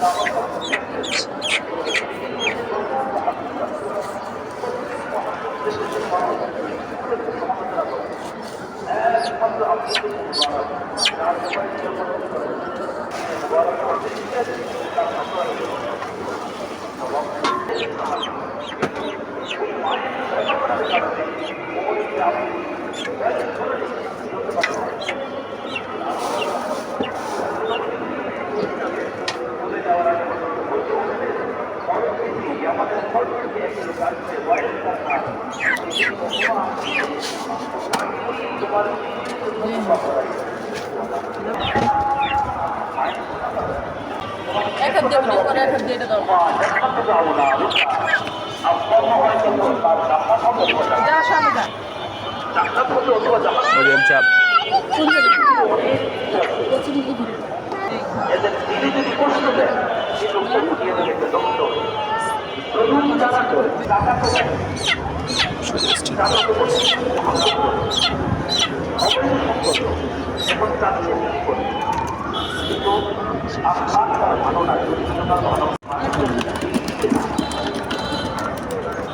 চাপ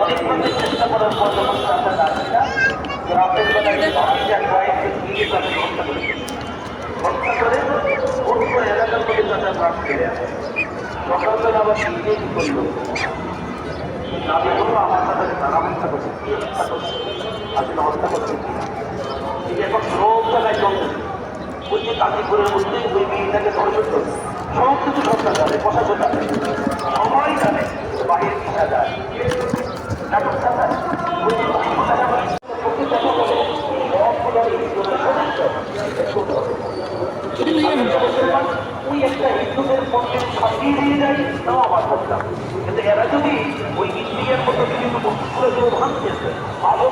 অনেকভাবে চেষ্টা করার পর যখন তারা যাচ্ছে রাতের বেলায় হত্যা করে অন্য এলাকার মধ্যে তাদের রাত ফিরে আসে। সকালবেলা আবার নিজে কি করলো, দাবি করলো আমার সাথে তারা হত্যা করছে, কি হত্যা করছে, আসলে হত্যা করছে কি এখন সব জায়গায় জমে ওই যে কাশীপুরের মধ্যে ওই মেয়েটাকে ধর্ষণ করছে। সব কিছু সরকার জানে, প্রশাসন জানে, সবাই জানে বাহির কিনা যায় ব্যবস্থা জানে। ওই একটা হিন্দুদের পক্ষে ফাঁসিয়ে দিয়ে যায়, তাও আমার করতাম। কিন্তু এরা যদি ওই ইন্ডিয়ার মতো বিভিন্ন বস্তুগুলো ভাঙতেছে ভালো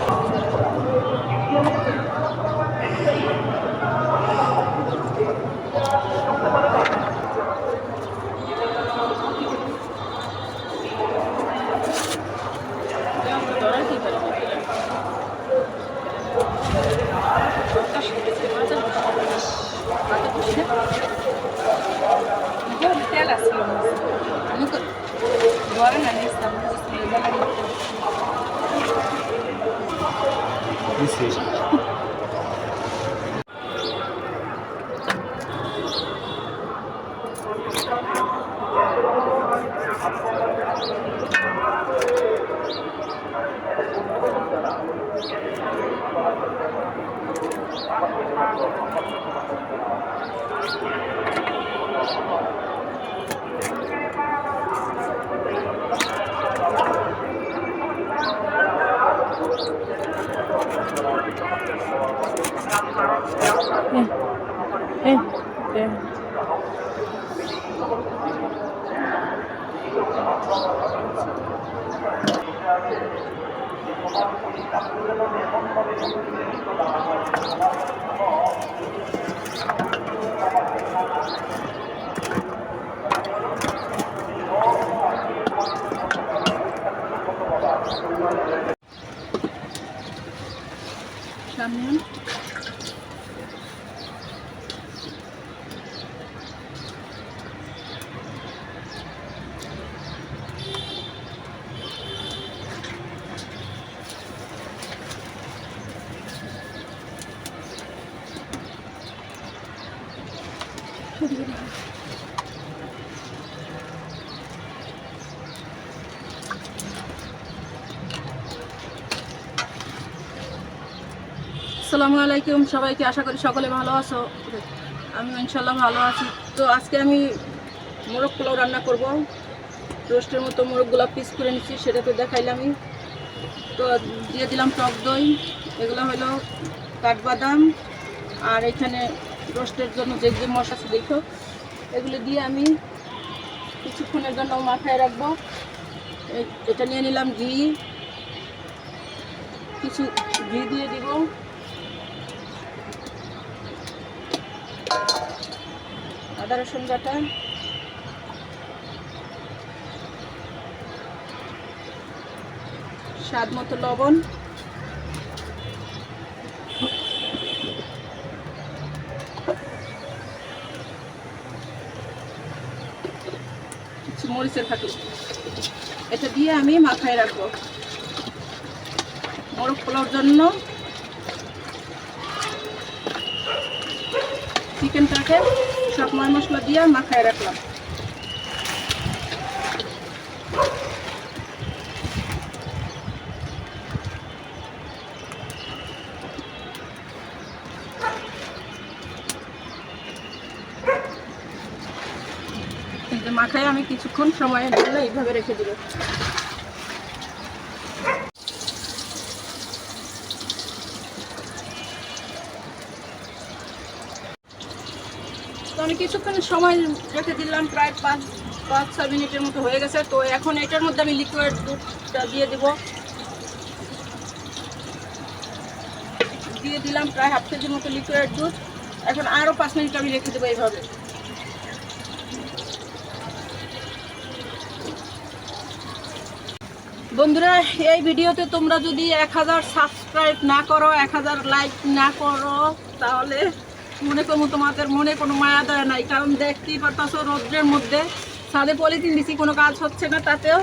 সামনে আসসালামু আলাইকুম সবাইকে, আশা করি সকলে ভালো আছো। আমি ইনশাল্লাহ ভালো আছি। তো আজকে আমি মোরগ পোলাও রান্না করব। রোস্টের মতো মোরগগুলো পিস করে নিচ্ছি, সেটা তো দেখাইলাম। আমি তো দিয়ে দিলাম টক দই, এগুলো হলো কাঠবাদাম, আর এখানে রোস্টের জন্য যে যে মশলা আছে দেখো, এগুলো দিয়ে আমি কিছুক্ষণের জন্য মাথায় রাখবো। এটা নিয়ে নিলাম ঘি, কিছু ঘি দিয়ে দিব, আদা রসুন বাটা, স্বাদ মতো লবণ, দিচ্ছি মরিচের ফাঁকি, এটা দিয়ে আমি মাখায় রাখবো মোরগ পোলাওর জন্য। চিকেনটাকে সব মশলা দিয়ে মাখায় রাখলাম। মাখায় আমি কিছুক্ষণ সময়ের জন্য এইভাবে রেখে দেব। তো আমি কিছুক্ষণ সময় রেখে দিলাম, প্রায় 5-6 মিনিটের মতো হয়ে গেছে। তো এখন এটার মধ্যে আমি লিকুইড দুধটা দিয়ে দেব। দিয়ে দিলাম প্রায় 1/2 কেজির মতো লিকুইড দুধ। এখন আরও 5 মিনিট আমি রেখে দেবো এইভাবে। বন্ধুরা, এই ভিডিওতে তোমরা যদি 1000 সাবস্ক্রাইব না করো, 1000 লাইক না করো, তাহলে মনে করবো তোমাদের মনে কোনো মায়া দয়া নাই। কারণ দেখতেই পারতাছো রৌদ্রের মধ্যে ছাদে পলিথিন দিছি, কোনো কাজ হচ্ছে না, তাতেও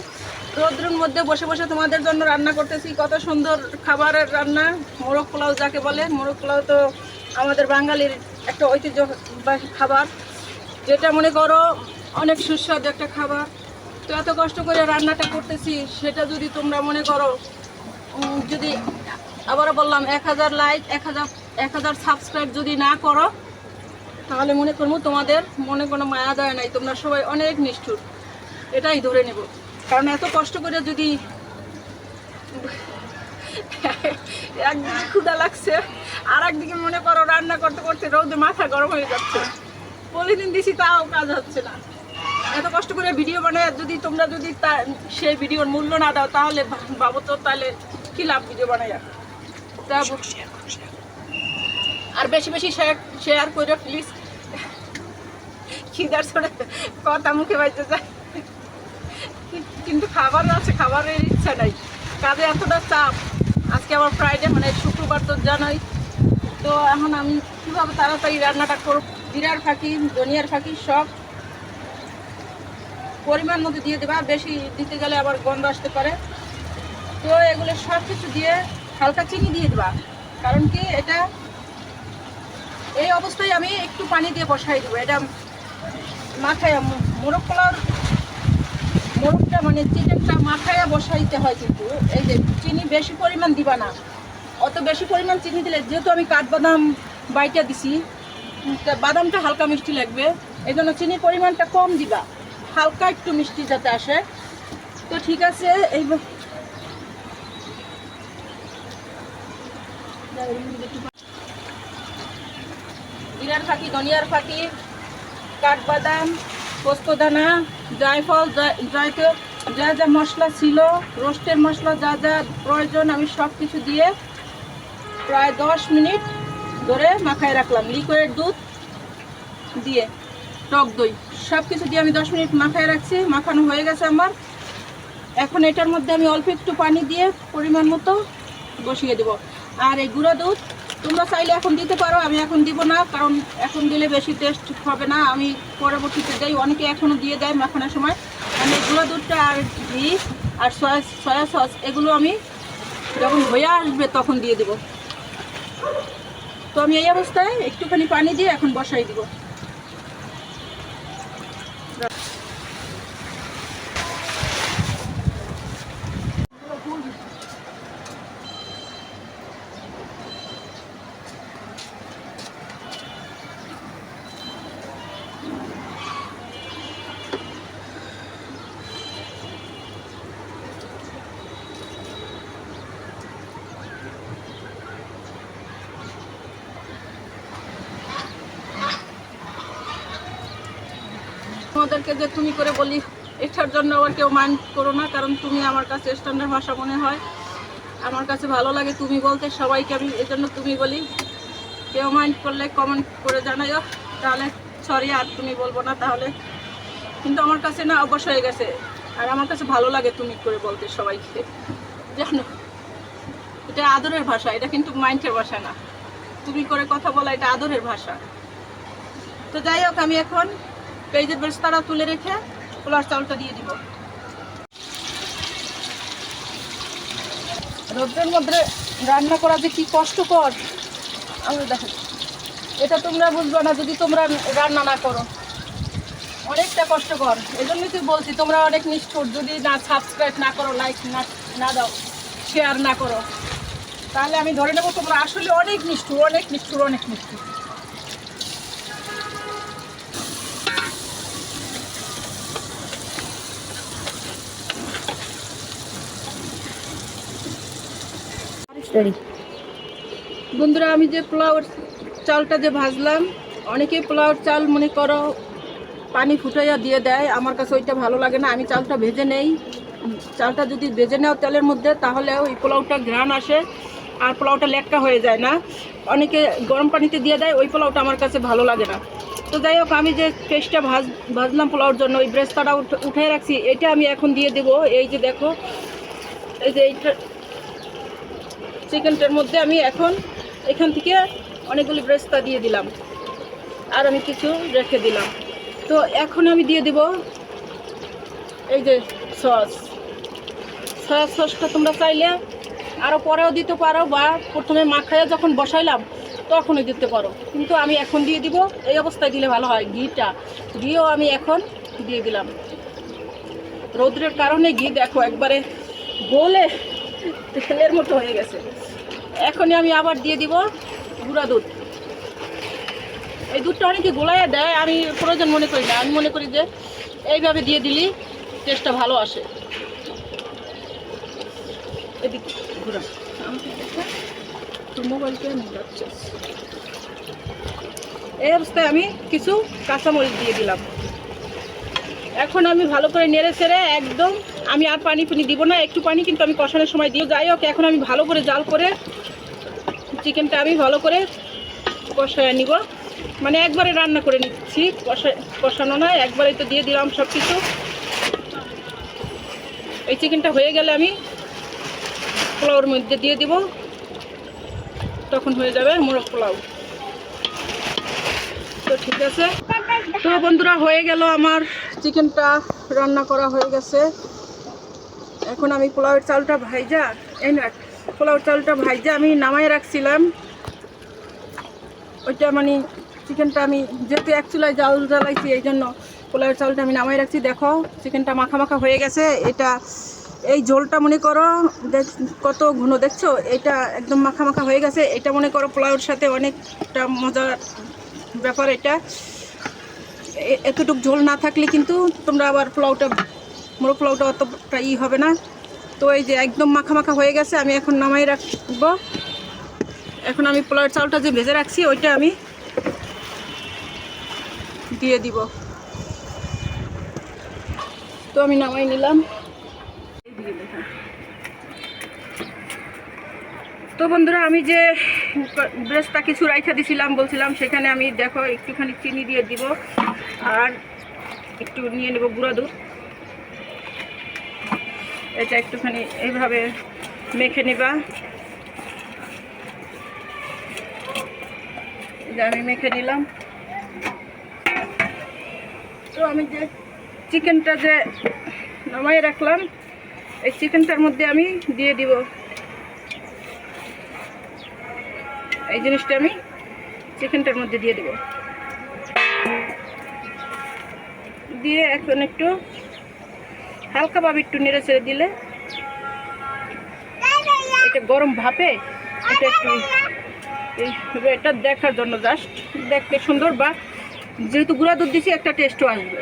রৌদ্রের মধ্যে বসে বসে তোমাদের জন্য রান্না করতেছি। কত সুন্দর খাবারের রান্না, মোরগ পোলাও যাকে বলে। মোরগ পোলাও তো আমাদের বাঙালির একটা ঐতিহ্যবাহী খাবার, যেটা মনে করো অনেক সুস্বাদু একটা খাবার। তো এত কষ্ট করে রান্নাটা করতেছি, সেটা যদি তোমরা মনে করো, যদি আবারও বললাম 1000 লাইক 1000 সাবস্ক্রাইব যদি না করো, তাহলে মনে করবো তোমাদের মনে কোনো মায়া দয়া নাই, তোমরা সবাই অনেক নিষ্ঠুর, এটাই ধরে নেব। কারণ এত কষ্ট করে যদি একদিকে ক্ষুধা লাগছে, আর একদিকে মনে করো রান্না করতে করতে রোদে মাথা গরম হয়ে যাচ্ছে, পলিথিন দিছি তাও কাজ হচ্ছে না। এত কষ্ট করে ভিডিও বানায় যদি তোমরা যদি সেই ভিডিওর মূল্য না দাও, তাহলে ভাবো তো তাহলে কি লাভ ভিডিও বানাই। আর বেশি বেশি শেয়ার করে প্লিজ। খিদার ছড়ে কথা মুখে বাইতে যায়, কিন্তু খাবার আছে, খাবারের ইচ্ছা নাই, কাজে এতটা চাপ। আজকে আবার ফ্রাইডে, মানে শুক্রবার তো জানাই। তো এখন আমি কীভাবে তাড়াতাড়ি রান্নাটা করব, জিরার ফাঁকি, ধনিয়ার ফাঁকি সব পরিমাণ মতো দিয়ে দেবা, বেশি দিতে গেলে আবার গন্ধ আসতে পারে। তো এগুলো সব কিছু দিয়ে হালকা চিনি দিয়ে দেবা। কারণ কি, এটা এই অবস্থায় আমি একটু পানি দিয়ে বসাই দেবো। এটা মাখায় মোরগ পোলাওর মোরগটা মানে চিকেনটা মাখায়া বসাইতে হয়, কিন্তু এই যে চিনি বেশি পরিমাণ দিবা না। অত বেশি পরিমাণ চিনি দিলে, যেহেতু আমি কাঠবাদাম বাইটা দিছি, বাদামটা হালকা মিষ্টি লাগবে, এই জন্য চিনির পরিমাণটা কম দিবা, হালকা একটু মিষ্টি যাতে আসে। তো ঠিক আছে, এই জিরার ফাঁকি, ধনিয়ার ফাঁকি, কাঠবাদাম, পোস্তদানা, জায়ফল, জয়ত্রী, যা যা মশলা ছিল, রোস্টের মশলা যা যা প্রয়োজন, আমি সব কিছু দিয়ে প্রায় 10 মিনিট ধরে মাখায় রাখলাম। লিকুইড দুধ দিয়ে, টক দই সব কিছু দিয়ে আমি 10 মিনিট মাখায় রাখছি। মাখানো হয়ে গেছে আমার। এখন এটার মধ্যে আমি অল্প একটু পানি দিয়ে পরিমাণ মতো বসিয়ে দেব। আর এই গুঁড়ো দুধ তোমরা চাইলে এখন দিতে পারো, আমি এখন দিব না, কারণ এখন দিলে বেশি টেস্ট হবে না, আমি পরবর্তীতে দেই। অনেকে এখনও দিয়ে দেয় মাখানোর সময়। আমি গুঁড়ো দুধটা আর ঘি আর সয়া সস এগুলো আমি যখন হয়ে আসবে তখন দিয়ে দেব। তো আমি এই অবস্থায় একটুখানি পানি দিয়ে এখন বসাই দিব। তোমাদেরকে যে তুমি করে বলি, এটার জন্য আবার কেউ মাইন্ড করো না, কারণ তুমি আমার কাছে স্ট্যান্ডার্ড ভাষা মনে হয়, আমার কাছে ভালো লাগে তুমি বলতে, সবাইকে আমি এজন্য তুমি বলি। কেউ মাইন্ড করলে কমেন্ট করে জানাইও, তাহলে সরি আর তুমি বলবো না তাহলে। কিন্তু আমার কাছে না অভ্যাস হয়ে গেছে, আর আমার কাছে ভালো লাগে তুমি করে বলতে সবাইকে, জানো এটা আদরের ভাষা, এটা কিন্তু মাইন্ডের ভাষা না। তুমি করে কথা বলা এটা আদরের ভাষা। তো যাই হোক, আমি এখন পেঁয়াজের বেরেস্তাটা তুলে রেখে পোলাওর চালটা দিয়ে দিব। রোদের মধ্যে রান্না করা যে কি কষ্টকর আমি দেখো, এটা তোমরা বুঝবে না যদি তোমরা রান্না না করো, অনেকটা কষ্টকর। এই জন্যই তুই বলছি তোমরা অনেক নিষ্ঠুর, যদি না সাবস্ক্রাইব না করো, লাইক না দাও, শেয়ার না করো, তাহলে আমি ধরে নেবো তোমরা আসলে অনেক নিষ্ঠুর, অনেক নিষ্ঠুর, অনেক নিষ্ঠুর। বন্ধুরা, আমি যে পোলাওর চালটা যে ভাজলাম, অনেকেই পোলাওর চাল মনে করো পানি ফুটাইয়া দিয়ে দেয়, আমার কাছে ওইটা ভালো লাগে না। আমি চালটা ভেজে নেই, চালটা যদি ভেজে নেও তেলের মধ্যে তাহলে ওই পোলাওটা ঘ্রাণ আসে আর পোলাওটা লেটকা হয়ে যায় না। অনেকে গরম পানিতে দিয়ে দেয়, ওই পোলাওটা আমার কাছে ভালো লাগে না। তো যাই হোক, আমি যে পেস্টটা ভাজলাম পোলাওর জন্য, ওই ব্রেস্তাটা উঠে রাখছি, এটা আমি এখন দিয়ে দেবো। এই যে দেখো, এই যে এইটা চিকেনটার মধ্যে আমি এখন এখান থেকে অনেকগুলি ব্রেস্তা দিয়ে দিলাম আর আমি কিছু রেখে দিলাম। তো এখন আমি দিয়ে দেব এই যে সসটা তোমরা চাইলে আরও পরেও দিতে পারো, বা প্রথমে মাখাইয়া যখন বসাইলাম তখনই দিতে পারো, কিন্তু আমি এখন দিয়ে দিব। এই অবস্থায় দিলে ভালো হয়। ঘিও আমি এখন দিয়ে দিলাম। রৌদ্রের কারণে ঘি দেখো একবারে গলে তেলের মতো হয়ে গেছে। এখনই আমি আবার দিয়ে দিব গুঁড়া দুধ। এই দুধটা অনেকে গোলাইয়া দেয়, আমি প্রয়োজন মনে করি না। আমি মনে করি যে এইভাবে দিয়ে দিলেই টেস্টটা ভালো আসে। এদিকে ঘুরা মোবাইলকে যাচ্ছে। এই অবস্থায় আমি কিছু কাঁচামরিচ দিয়ে দিলাম। এখন আমি ভালো করে নেড়ে ছেড়ে একদম, আমি আর পানি দিব না, একটু পানি কিন্তু আমি কষানোর সময় দিই। যাই হোক, এখন আমি ভালো করে জাল করে চিকেনটা আমি ভালো করে কষায় নিব, মানে একবারে রান্না করে নিচ্ছি, কষানো নয়, একবারে তো দিয়ে দিলাম সব কিছু। এই চিকেনটা হয়ে গেলে আমি পোলাওর মধ্যে দিয়ে দিব, তখন হয়ে যাবে মোরগ পোলাও। তো ঠিক আছে, তো বন্ধুরা হয়ে গেল আমার চিকেনটা রান্না করা হয়ে গেছে। এখন আমি পোলাওয়ের চালটা ভাইজা পোলাওর চালটা ভাইজা আমি নামাই রাখছিলাম। ওইটা মানে চিকেনটা আমি যেহেতু এক চুলায় জ্বালাইছি, এই জন্য পোলাওয়ের চালটা আমি নামাই রাখছি। দেখো চিকেনটা মাখা মাখা হয়ে গেছে। এটা এই ঝোলটা মনে করো কত ঘন দেখছো, এটা একদম মাখা মাখা হয়ে গেছে। এটা মনে করো পোলাওয়ের সাথে অনেকটা মজার ব্যাপার। এটা এতটুক ঝোল না থাকলে কিন্তু তোমরা আবার মোরগ পোলাওটা অতটা হবে না। তো এই যে একদম মাখা মাখা হয়ে গেছে, আমি এখন নামাই রাখবো। এখন আমি পোলাওয়ের চালটা যে ভেজে রাখছি ওইটা আমি দিয়ে দিব। তো আমি নামাই নিলাম। তো বন্ধুরা, আমি যে ব্রেস্তা কিছু রাইখা দিছিলাম বলছিলাম, সেখানে আমি দেখো একটুখানি চিনি দিয়ে দিব আর একটু নিয়ে নেব গুঁড়া দুধ। এটা একটুখানি এইভাবে মেখে নেবা। এটা আমি মেখে নিলাম। তো আমি যে চিকেনটা যে নামাই রাখলাম, এই চিকেনটার মধ্যে আমি দিয়ে দিব। এই জিনিসটা আমি চিকেনটার মধ্যে দিয়ে দিব, দিয়ে এখন একটু হালকাভাবে একটু নেড়ে ছেড়ে দিলে এটা গরম ভাপে এটা একটু এটা দেখার জন্য, জাস্ট দেখতে সুন্দর, বা যেহেতু গুঁড়া দুধ দিচ্ছি একটা টেস্টও আসবে।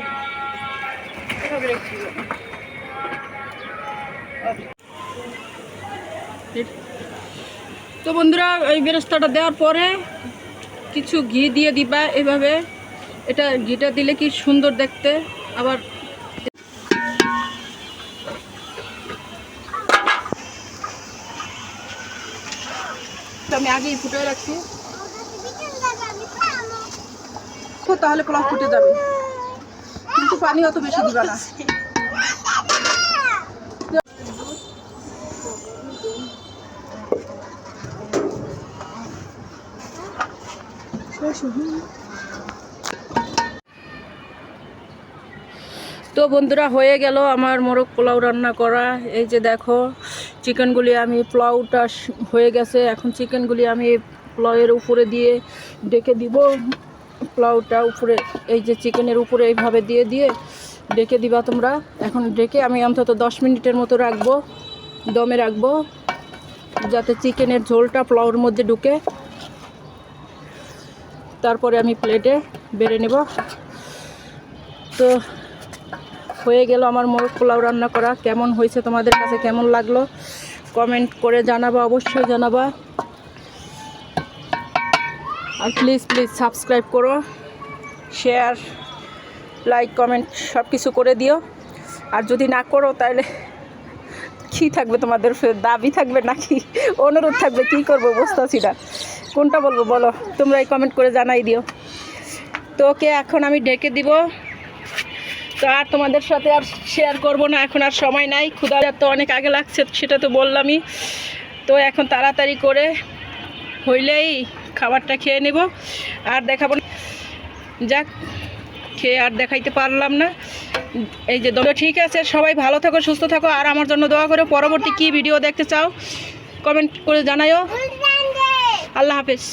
তো বন্ধুরা, এই বেরেস্তাটা দেওয়ার পরে কিছু ঘি দিয়ে দিবা এভাবে। এটা ঘিটা দিলে কি সুন্দর দেখতে। আবার আমি আগেই ফুটে রাখছি, তাহলে পোলাও ফুটে যাবে, কিন্তু পানি অত বেশি দিবা না। তো তো বন্ধুরা, হয়ে গেল আমার মোরগ পোলাও রান্না করা। এই যে দেখো চিকেনগুলি আমি পোলাওটা হয়ে গেছে। এখন চিকেনগুলি আমি পোলাওয়ের উপরে দিয়ে ডেকে দিব। পোলাওটা উপরে এই যে চিকেনের উপরে এইভাবে দিয়ে দিয়ে ডেকে দিবা তোমরা। এখন ডেকে আমি অন্তত 10 মিনিটের মতো রাখবো, দমে রাখবো, যাতে চিকেনের ঝোলটা পোলাওর মধ্যে ঢুকে। তারপরে আমি প্লেটে বেড়ে নেব। তো হয়ে গেল আমার মোরগ পোলাও রান্না করা। কেমন হয়েছে, তোমাদের কাছে কেমন লাগলো কমেন্ট করে জানাবা, অবশ্যই জানাবা। আর প্লিজ সাবস্ক্রাইব করো, শেয়ার, লাইক, কমেন্ট সব কিছু করে দিও। আর যদি না করো তাহলে কী থাকবে, তোমাদের দাবি থাকবে নাকি অনুরোধ থাকবে, কি করব বুঝতেছি না, কোনটা বলবো বলো, তোমরা এই কমেন্ট করে জানাই দিও। তো ওকে, এখন আমি ঢেকে দিব। তো আর তোমাদের সাথে আর শেয়ার করব না, এখন আর সময় নাই। ক্ষুধা তো অনেক আগে লাগছে, সেটা তো বললামই। তো এখন তাড়াতাড়ি করে হইলেই খাবারটা খেয়ে নেব, আর দেখাবো না। যাক, খেয়ে আর দেখাইতে পারলাম না। এই যে দোয়া। ঠিক আছে, সবাই ভালো থাকো, সুস্থ থাকো, আর আমার জন্য দোয়া করো। পরবর্তী কি ভিডিও দেখতে চাও কমেন্ট করে জানাইও। আল্লাহ হাফেজ।